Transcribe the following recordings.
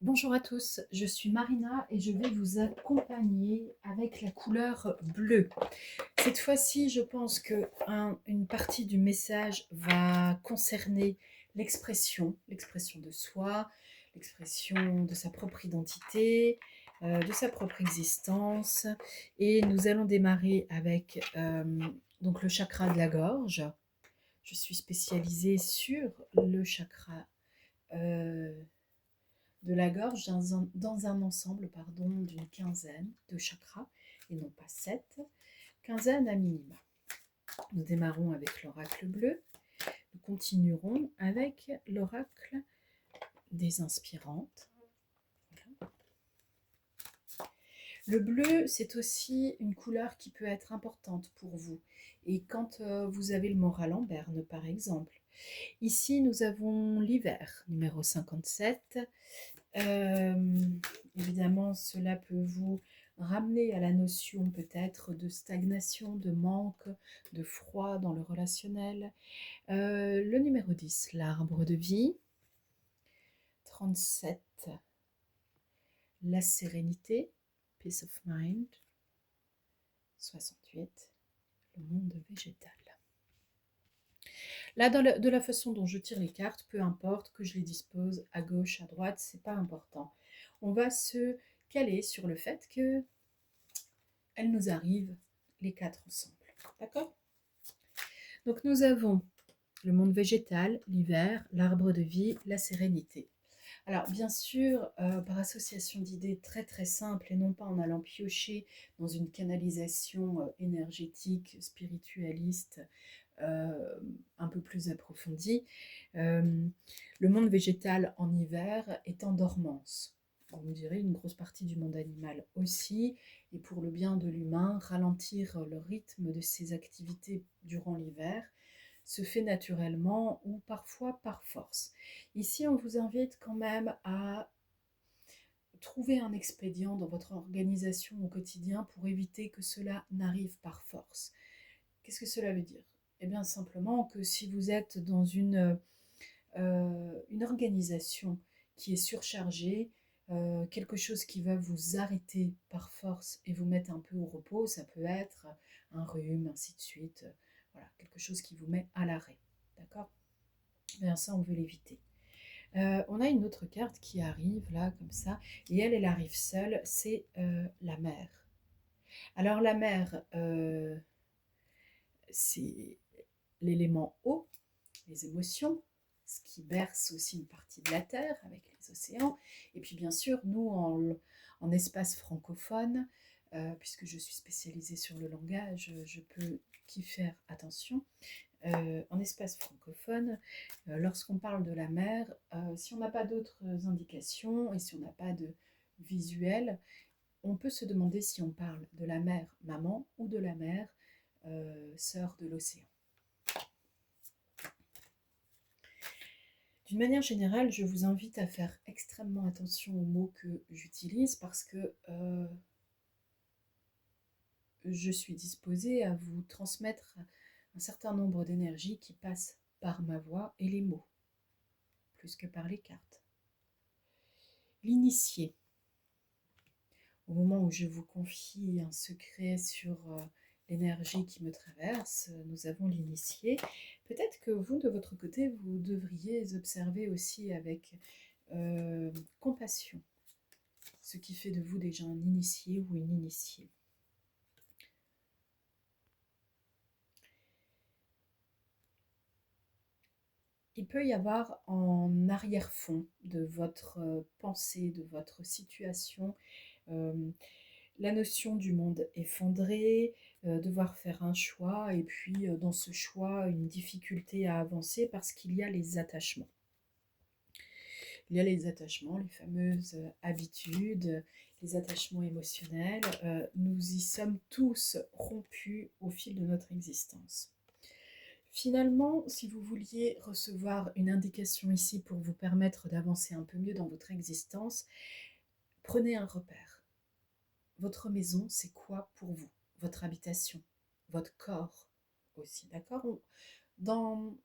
Bonjour à tous, je suis Marina et je vais vous accompagner avec la couleur bleue. Cette fois-ci, je pense que une partie du message va concerner l'expression de soi, l'expression de sa propre identité, de sa propre existence. Et nous allons démarrer avec donc le chakra de la gorge. Je suis spécialisée sur le chakra euh, de la gorge dans un ensemble d'une quinzaine de chakras, et non pas 7, quinzaine à minima. Nous démarrons avec l'oracle bleu, nous continuerons avec l'oracle des inspirantes. Le bleu, c'est aussi une couleur qui peut être importante pour vous. Et quand vous avez le moral en berne, par exemple. Ici, nous avons l'hiver, numéro 57. Euh, Évidemment, cela peut vous ramener à la notion peut-être de stagnation, de manque, de froid dans le relationnel. Le numéro 10, l'arbre de vie. 37, la sérénité, peace of mind. 68, le monde végétal. Là, de la façon dont je tire les cartes, peu importe que je les dispose à gauche, à droite, c'est pas important. On va se caler sur le fait que elles nous arrivent les quatre ensemble. D'accord? Donc nous avons le monde végétal, l'hiver, l'arbre de vie, la sérénité. Alors bien sûr, par association d'idées très très simples et non pas en allant piocher dans une canalisation énergétique, spiritualiste, un peu plus approfondie, le monde végétal en hiver est en dormance. Vous me direz, une grosse partie du monde animal aussi, et pour le bien de l'humain, ralentir le rythme de ses activités durant l'hiver se fait naturellement ou parfois par force. Ici, on vous invite quand même à trouver un expédient dans votre organisation au quotidien pour éviter que cela n'arrive par force. Qu'est-ce que cela veut dire? Eh bien simplement que si vous êtes dans une organisation qui est surchargée, quelque chose qui va vous arrêter par force et vous mettre un peu au repos, ça peut être un rhume, ainsi de suite, voilà, quelque chose qui vous met à l'arrêt. D'accord? Bien ça, on veut l'éviter. On a une autre carte qui arrive là, comme ça, et elle arrive seule, c'est la mer. Alors la mer, c'est l'élément eau, les émotions, ce qui berce aussi une partie de la Terre avec les océans. Et puis bien sûr, nous, en espace francophone, puisque je suis spécialisée sur le langage, je peux qu'y faire attention. En espace francophone, lorsqu'on parle de la mer, si on n'a pas d'autres indications et si on n'a pas de visuel, on peut se demander si on parle de la mer maman ou de la mer sœur de l'océan. D'une manière générale, je vous invite à faire extrêmement attention aux mots que j'utilise parce que je suis disposée à vous transmettre un certain nombre d'énergies qui passent par ma voix et les mots, plus que par les cartes. L'initié. Au moment où je vous confie un secret sur l'énergie qui me traverse, nous avons l'initié. Peut-être que vous, de votre côté, vous devriez observer aussi avec compassion ce qui fait de vous déjà un initié ou une initiée. Il peut y avoir en arrière-fond de votre pensée, de votre situation, euh, la notion du monde effondré, devoir faire un choix, et puis dans ce choix, une difficulté à avancer parce qu'il y a les attachements. Il y a les attachements, les fameuses habitudes, les attachements émotionnels. Nous y sommes tous rompus au fil de notre existence. Finalement, si vous vouliez recevoir une indication ici pour vous permettre d'avancer un peu mieux dans votre existence, prenez un repère. Votre maison, c'est quoi pour vous? Votre habitation, votre corps aussi, d'accord? Dans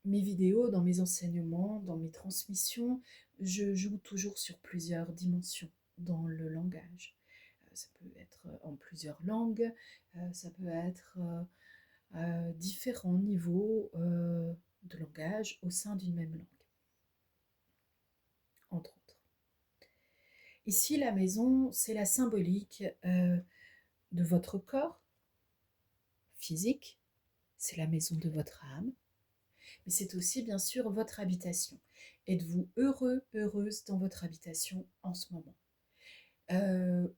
mes vidéos, dans mes enseignements, dans mes transmissions, je joue toujours sur plusieurs dimensions dans le langage. Ça peut être en plusieurs langues, ça peut être à différents niveaux de langage au sein d'une même langue, entre autres. Ici, la maison, c'est la symbolique de votre corps physique, c'est la maison de votre âme, mais c'est aussi bien sûr votre habitation. Êtes-vous heureux, heureuse dans votre habitation en ce moment?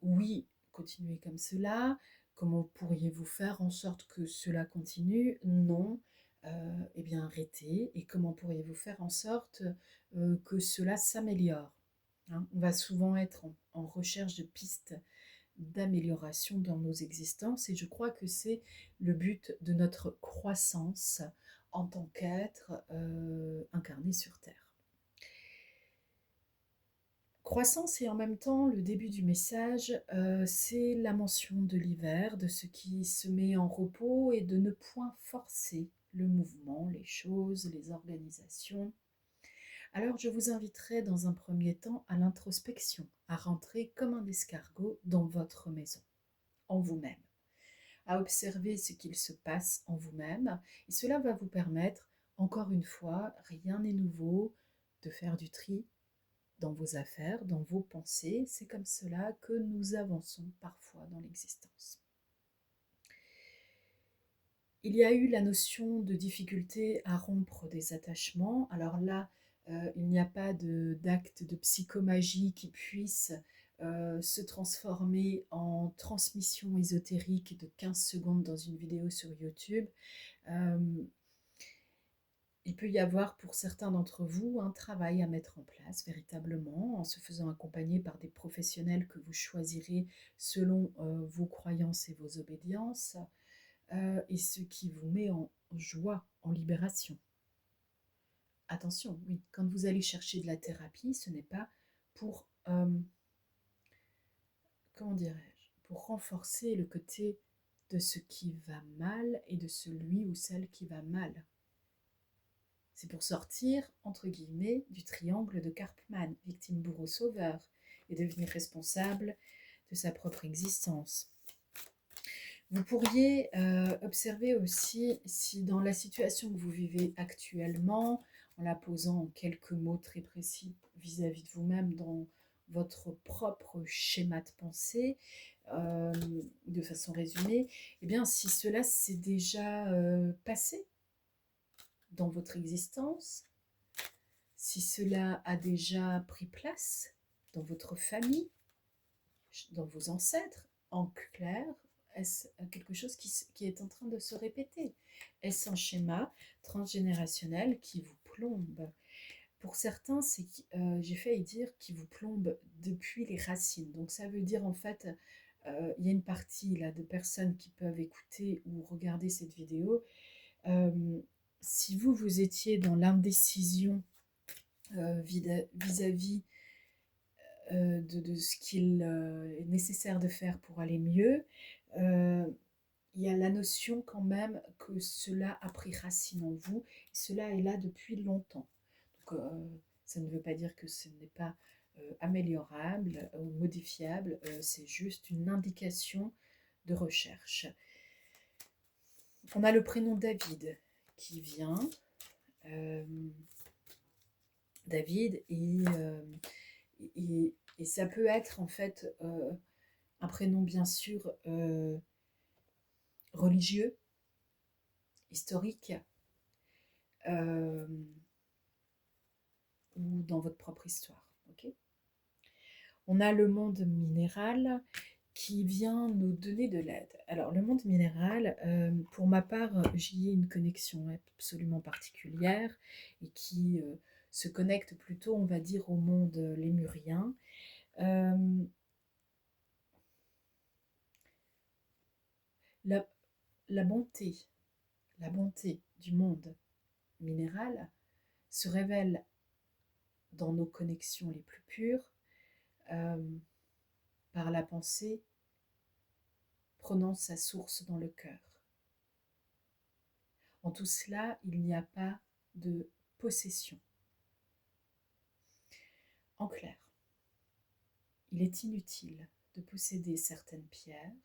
Oui, continuez comme cela. Comment pourriez-vous faire en sorte que cela continue? Non. Eh bien, arrêtez. Et comment pourriez-vous faire en sorte que cela s'améliore? Hein, on va souvent être en recherche de pistes d'amélioration dans nos existences et je crois que c'est le but de notre croissance en tant qu'être incarné sur Terre. Croissance et en même temps le début du message, c'est la mention de l'hiver, de ce qui se met en repos et de ne point forcer le mouvement, les choses, les organisations. Alors je vous inviterai dans un premier temps à l'introspection, à rentrer comme un escargot dans votre maison, en vous-même, à observer ce qu'il se passe en vous-même et cela va vous permettre, encore une fois, rien n'est nouveau, de faire du tri dans vos affaires, dans vos pensées. C'est comme cela que nous avançons parfois dans l'existence. Il y a eu la notion de difficulté à rompre des attachements. Alors là, il n'y a pas d'acte de psychomagie qui puisse se transformer en transmission ésotérique de 15 secondes dans une vidéo sur YouTube. Euh, il peut y avoir pour certains d'entre vous un travail à mettre en place véritablement en se faisant accompagner par des professionnels que vous choisirez selon vos croyances et vos obédiences et ce qui vous met en joie, en libération. Attention, oui, quand vous allez chercher de la thérapie, ce n'est pas pour, comment dirais-je, pour renforcer le côté de ce qui va mal et de celui ou celle qui va mal. C'est pour sortir, entre guillemets, du triangle de Karpman, victime, bourreau, sauveur, et devenir responsable de sa propre existence. Vous pourriez observer aussi si dans la situation que vous vivez actuellement, en la posant en quelques mots très précis vis-à-vis de vous-même dans votre propre schéma de pensée, de façon résumée, eh bien si cela s'est déjà passé dans votre existence, si cela a déjà pris place dans votre famille, dans vos ancêtres, en clair, est-ce quelque chose qui est en train de se répéter? Est-ce un schéma transgénérationnel qui vous plombe? Pour certains, j'ai failli dire qui vous plombe depuis les racines. Donc ça veut dire en fait, il y a une partie là de personnes qui peuvent écouter ou regarder cette vidéo. Si vous étiez dans l'indécision vis-à-vis de ce qu'il est nécessaire de faire pour aller mieux, il y a la notion quand même que cela a pris racine en vous, et cela est là depuis longtemps. Donc, ça ne veut pas dire que ce n'est pas améliorable ou modifiable, c'est juste une indication de recherche. On a le prénom David qui vient. David et ça peut être en fait un prénom bien sûr religieux, historique ou dans votre propre histoire. Okay, on a le monde minéral qui vient nous donner de l'aide. Alors le monde minéral, pour ma part, j'y ai une connexion absolument particulière et qui se connecte plutôt, on va dire, au monde lémurien. La, la bonté du monde minéral se révèle dans nos connexions les plus pures, par la pensée prenant sa source dans le cœur. En tout cela, il n'y a pas de possession. En clair, il est inutile de posséder certaines pierres,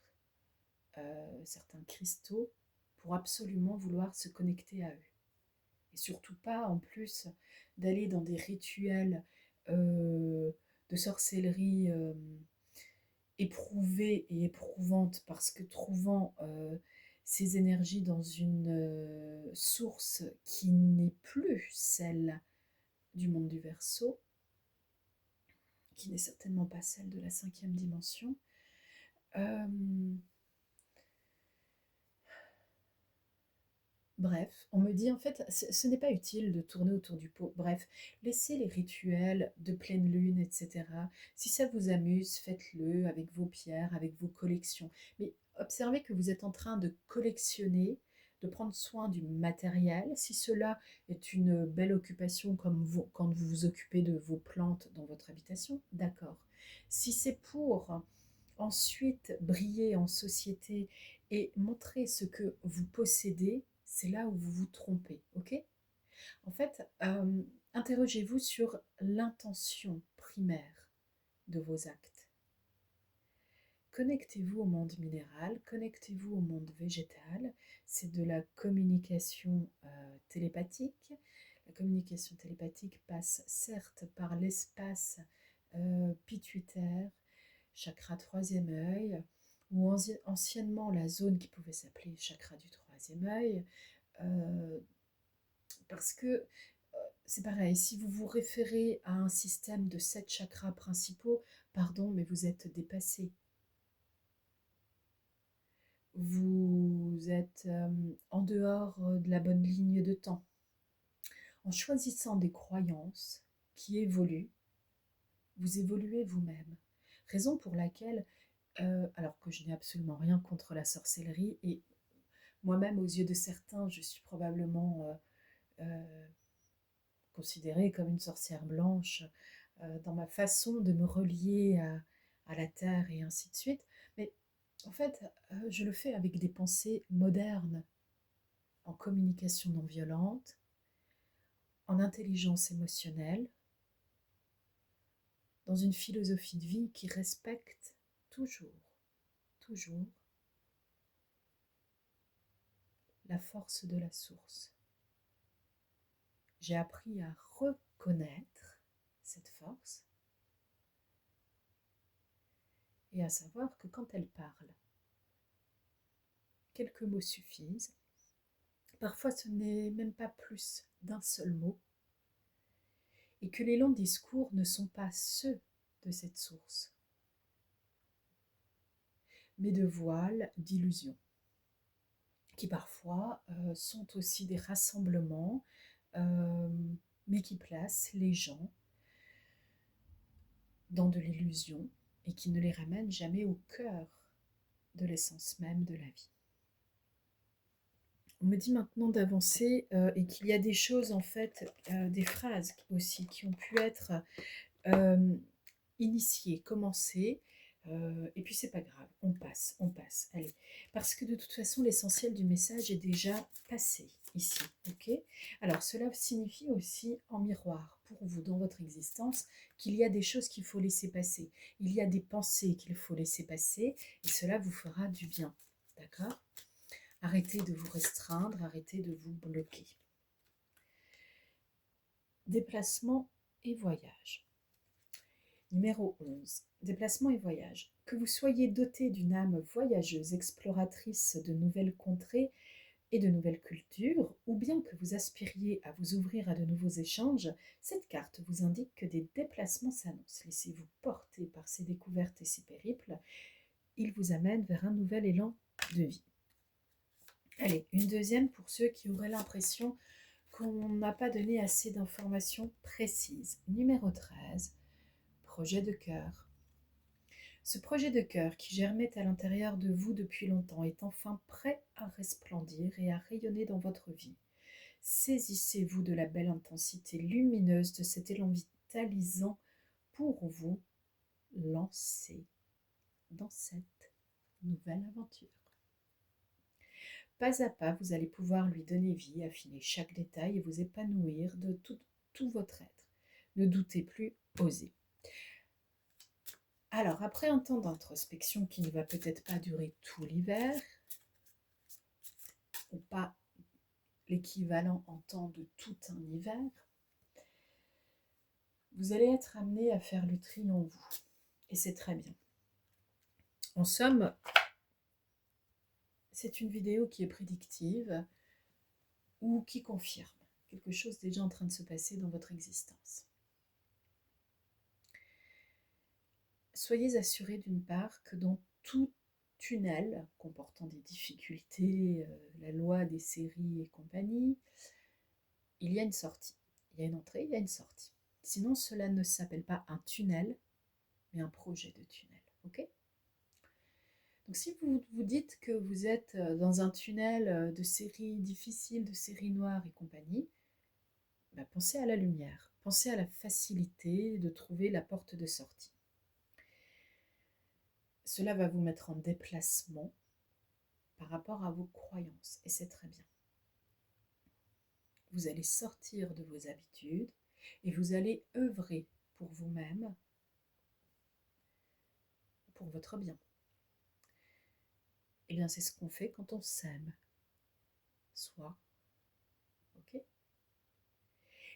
certains cristaux, pour absolument vouloir se connecter à eux. Et surtout pas, en plus, d'aller dans des rituels de sorcellerie éprouvée et éprouvante, parce que trouvant ces énergies dans une source qui n'est plus celle du monde du Verseau, qui n'est certainement pas celle de la 5e dimension. Bref, on me dit en fait, ce n'est pas utile de tourner autour du pot. Bref, laissez les rituels de pleine lune, etc. Si ça vous amuse, faites-le avec vos pierres, avec vos collections. Mais observez que vous êtes en train de collectionner, de prendre soin du matériel. Si cela est une belle occupation comme vous, quand vous vous occupez de vos plantes dans votre habitation, d'accord. Si c'est pour ensuite briller en société et montrer ce que vous possédez, c'est là où vous vous trompez, ok? En fait, interrogez-vous sur l'intention primaire de vos actes. Connectez-vous au monde minéral, connectez-vous au monde végétal. C'est de la communication télépathique. La communication télépathique passe certes par l'espace pituitaire, chakra troisième œil, ou anciennement la zone qui pouvait s'appeler chakra du troisième œil, parce que c'est pareil, si vous vous référez à un système de 7 chakras principaux, pardon, mais vous êtes dépassé. Vous êtes en dehors de la bonne ligne de temps. En choisissant des croyances qui évoluent, vous évoluez vous-même. Raison pour laquelle, alors que je n'ai absolument rien contre la sorcellerie, et moi-même, aux yeux de certains, je suis probablement considérée comme une sorcière blanche dans ma façon de me relier à la terre et ainsi de suite. Mais en fait, je le fais avec des pensées modernes, en communication non violente, en intelligence émotionnelle, dans une philosophie de vie qui respecte toujours la force de la source. J'ai appris à reconnaître cette force et à savoir que quand elle parle, quelques mots suffisent. Parfois ce n'est même pas plus d'un seul mot, et que les longs discours ne sont pas ceux de cette source, mais de voiles, d'illusions, qui parfois sont aussi des rassemblements, mais qui placent les gens dans de l'illusion et qui ne les ramènent jamais au cœur de l'essence même de la vie. On me dit maintenant d'avancer et qu'il y a des choses, en fait, des phrases aussi qui ont pu être initiées, commencées, et puis c'est pas grave, on passe, allez. Parce que de toute façon, l'essentiel du message est déjà passé ici, ok? Alors cela signifie aussi en miroir pour vous dans votre existence qu'il y a des choses qu'il faut laisser passer. Il y a des pensées qu'il faut laisser passer et cela vous fera du bien, d'accord? Arrêtez de vous restreindre, arrêtez de vous bloquer. Déplacement et voyage. Numéro 11. Déplacement et voyage. Que vous soyez doté d'une âme voyageuse, exploratrice de nouvelles contrées et de nouvelles cultures, ou bien que vous aspiriez à vous ouvrir à de nouveaux échanges, cette carte vous indique que des déplacements s'annoncent. Laissez-vous porter par ces découvertes et ces périples. Ils vous amènent vers un nouvel élan de vie. Allez, une deuxième pour ceux qui auraient l'impression qu'on n'a pas donné assez d'informations précises. Numéro 13, projet de cœur. Ce projet de cœur qui germait à l'intérieur de vous depuis longtemps est enfin prêt à resplendir et à rayonner dans votre vie. Saisissez-vous de la belle intensité lumineuse de cet élan vitalisant pour vous lancer dans cette nouvelle aventure. Pas à pas, vous allez pouvoir lui donner vie, affiner chaque détail et vous épanouir de tout votre être. Ne doutez plus, osez. Alors, après un temps d'introspection qui ne va peut-être pas durer tout l'hiver, ou pas l'équivalent en temps de tout un hiver, vous allez être amené à faire le tri en vous. Et c'est très bien. En somme, c'est une vidéo qui est prédictive ou qui confirme quelque chose déjà en train de se passer dans votre existence. Soyez assurés d'une part que dans tout tunnel comportant des difficultés, la loi des séries et compagnie, il y a une sortie. Il y a une entrée, il y a une sortie. Sinon, cela ne s'appelle pas un tunnel, mais un projet de tunnel. Ok ? Donc si vous vous dites que vous êtes dans un tunnel de séries difficiles, de séries noires et compagnie, bah pensez à la lumière, pensez à la facilité de trouver la porte de sortie. Cela va vous mettre en déplacement par rapport à vos croyances, et c'est très bien. Vous allez sortir de vos habitudes et vous allez œuvrer pour vous-même, pour votre bien. Eh bien, c'est ce qu'on fait quand on s'aime. Soi. Ok ?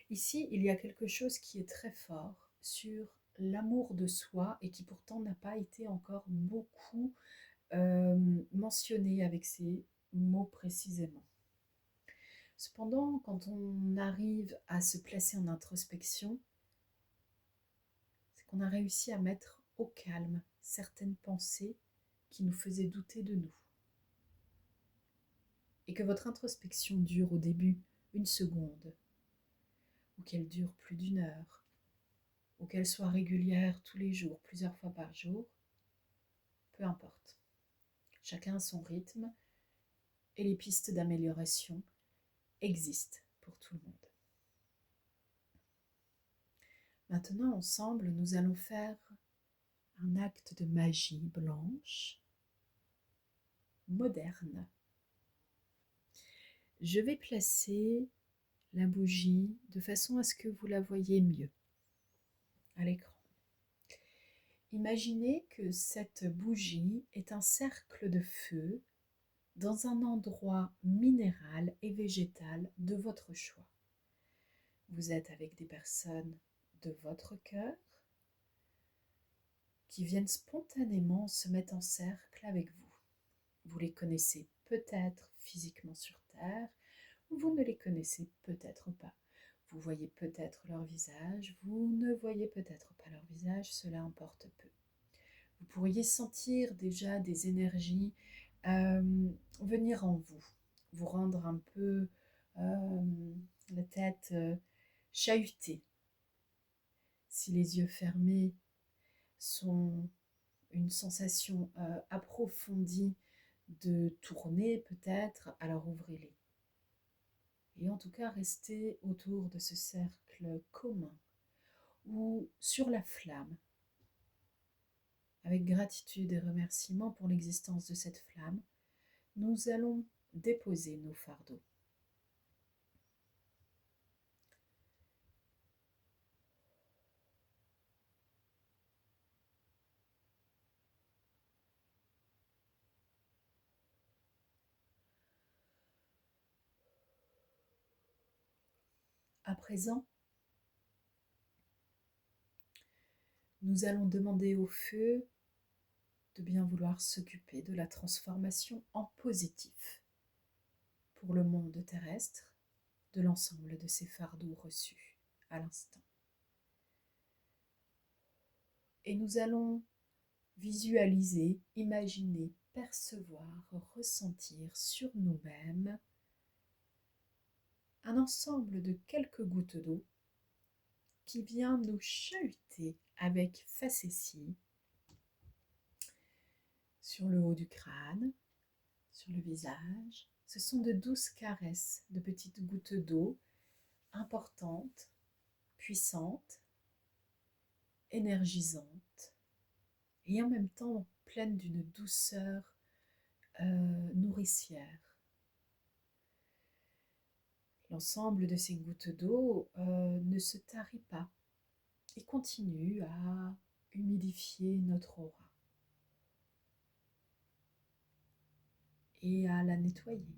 Ici, il y a quelque chose qui est très fort sur l'amour de soi et qui pourtant n'a pas été encore beaucoup mentionné avec ces mots précisément. Cependant, quand on arrive à se placer en introspection, c'est qu'on a réussi à mettre au calme certaines pensées qui nous faisaient douter de nous. Et que votre introspection dure au début 1 seconde, ou qu'elle dure plus d'1 heure, ou qu'elle soit régulière tous les jours, plusieurs fois par jour, peu importe. Chacun a son rythme et les pistes d'amélioration existent pour tout le monde. Maintenant, ensemble, nous allons faire un acte de magie blanche, moderne. Je vais placer la bougie de façon à ce que vous la voyez mieux à l'écran. Imaginez que cette bougie est un cercle de feu dans un endroit minéral et végétal de votre choix. Vous êtes avec des personnes de votre cœur qui viennent spontanément se mettre en cercle avec vous. Vous les connaissez peut-être physiquement sur Terre, ou vous ne les connaissez peut-être pas. Vous voyez peut-être leur visage, vous ne voyez peut-être pas leur visage, cela importe peu. Vous pourriez sentir déjà des énergies venir en vous, vous rendre un peu la tête chahutée. Si les yeux fermés sont une sensation approfondie de tourner peut-être, alors ouvrez-les. Et en tout cas, restez autour de ce cercle commun ou sur la flamme, avec gratitude et remerciement pour l'existence de cette flamme, nous allons déposer nos fardeaux. À présent, nous allons demander au feu de bien vouloir s'occuper de la transformation en positif pour le monde terrestre de l'ensemble de ces fardeaux reçus à l'instant. Et nous allons visualiser, imaginer, percevoir, ressentir sur nous-mêmes un ensemble de quelques gouttes d'eau qui vient nous chahuter avec facétie sur le haut du crâne, sur le visage. Ce sont de douces caresses de petites gouttes d'eau importantes, puissantes, énergisantes et en même temps pleines d'une douceur nourricière. L'ensemble de ces gouttes d'eau ne se tarit pas et continue à humidifier purifier notre aura et à la nettoyer.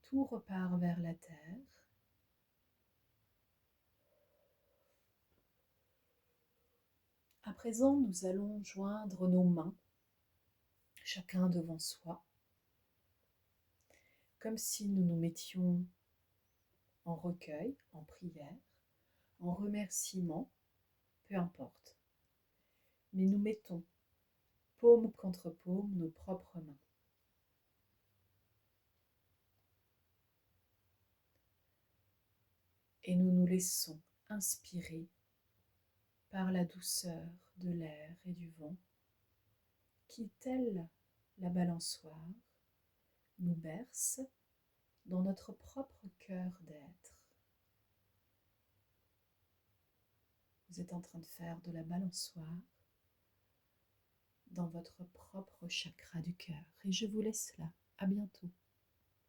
Tout repart vers la terre. À présent, nous allons joindre nos mains, chacun devant soi, comme si nous nous mettions en recueil, en prière, en remerciement, peu importe. Mais nous mettons paume contre paume nos propres mains. Et nous nous laissons inspirer par la douceur de l'air et du vent qui, telle la balançoire, nous berce dans notre propre cœur d'être. Vous êtes en train de faire de la balançoire dans votre propre chakra du cœur. Et je vous laisse là. À bientôt.